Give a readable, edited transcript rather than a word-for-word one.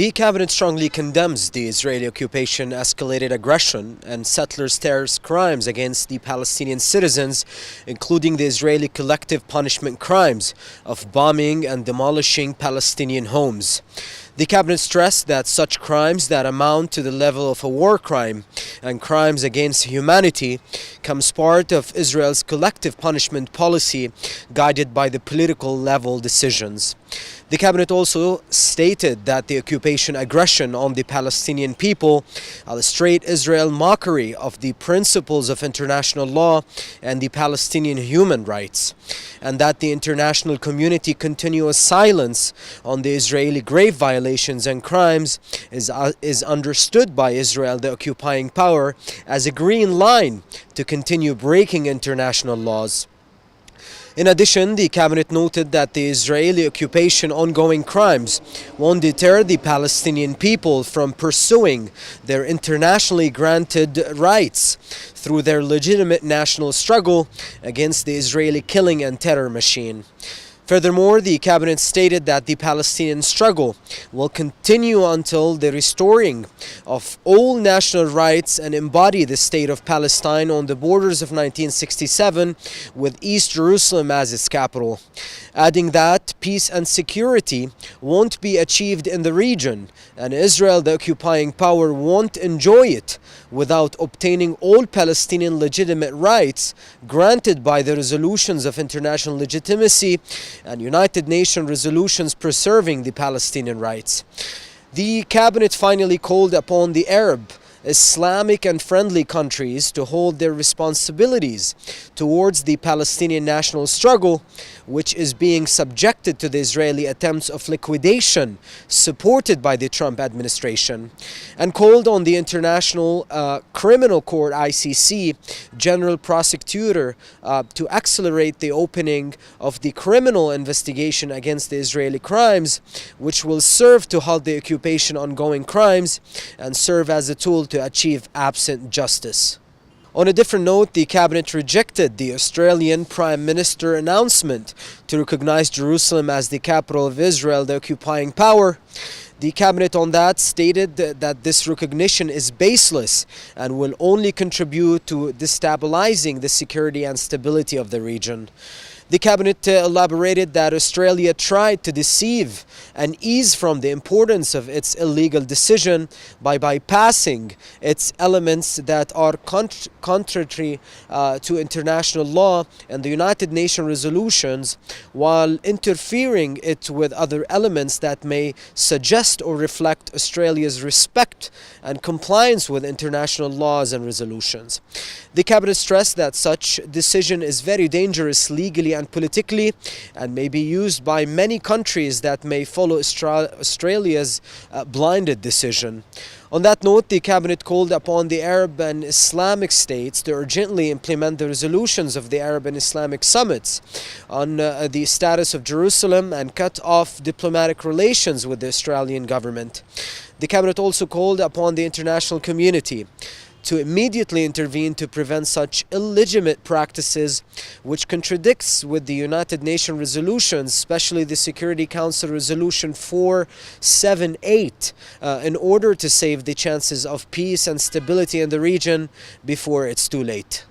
The cabinet strongly condemns the Israeli occupation escalated aggression and settlers' terrorist crimes against the Palestinian citizens, including the Israeli collective punishment crimes of bombing and demolishing Palestinian homes. The cabinet stressed that such crimes that amount to the level of a war crime and crimes against humanity comes part of Israel's collective punishment policy guided by the political level decisions. The cabinet also stated that the occupation aggression on the Palestinian people illustrate Israel's mockery of the principles of international law and the Palestinian human rights, and that the international community continuous silence on the Israeli grave violations and crimes is understood by Israel, the occupying power, as a green line to continue breaking international laws. In addition, the cabinet noted that the Israeli occupation ongoing crimes won't deter the Palestinian people from pursuing their internationally granted rights through their legitimate national struggle against the Israeli killing and terror machine. Furthermore, the cabinet stated that the Palestinian struggle will continue until the restoring of all national rights and embody the state of Palestine on the borders of 1967 with East Jerusalem as its capital, adding that peace and security won't be achieved in the region and Israel, the occupying power, won't enjoy it without obtaining all Palestinian legitimate rights granted by the resolutions of international legitimacy and United Nations resolutions preserving the Palestinian rights. The cabinet finally called upon the Arab, Islamic and friendly countries to hold their responsibilities towards the Palestinian national struggle, which is being subjected to the Israeli attempts of liquidation supported by the Trump administration, and called on the International Criminal Court (ICC) General Prosecutor to accelerate the opening of the criminal investigation against the Israeli crimes, which will serve to halt the occupation ongoing crimes and serve as a tool to achieve absent justice. On a different note, the cabinet rejected the Australian Prime Minister announcement to recognize Jerusalem as the capital of Israel, the occupying power. The cabinet on that stated that this recognition is baseless and will only contribute to destabilizing the security and stability of the region. The cabinet elaborated that Australia tried to deceive and ease from the importance of its illegal decision by bypassing its elements that are contrary to international law and the United Nations resolutions, while interfering it with other elements that may suggest or reflect Australia's respect and compliance with international laws and resolutions. The cabinet stressed that such decision is very dangerous legally and politically and may be used by many countries that may follow Australia's blinded decision. On that note, the cabinet called upon the Arab and Islamic states to urgently implement the resolutions of the Arab and Islamic summits on the status of Jerusalem and cut off diplomatic relations with the Australian government. The cabinet also called upon the international community to immediately intervene to prevent such illegitimate practices which contradicts with the United Nations resolutions, especially the Security Council Resolution 478, in order to save the chances of peace and stability in the region before it's too late.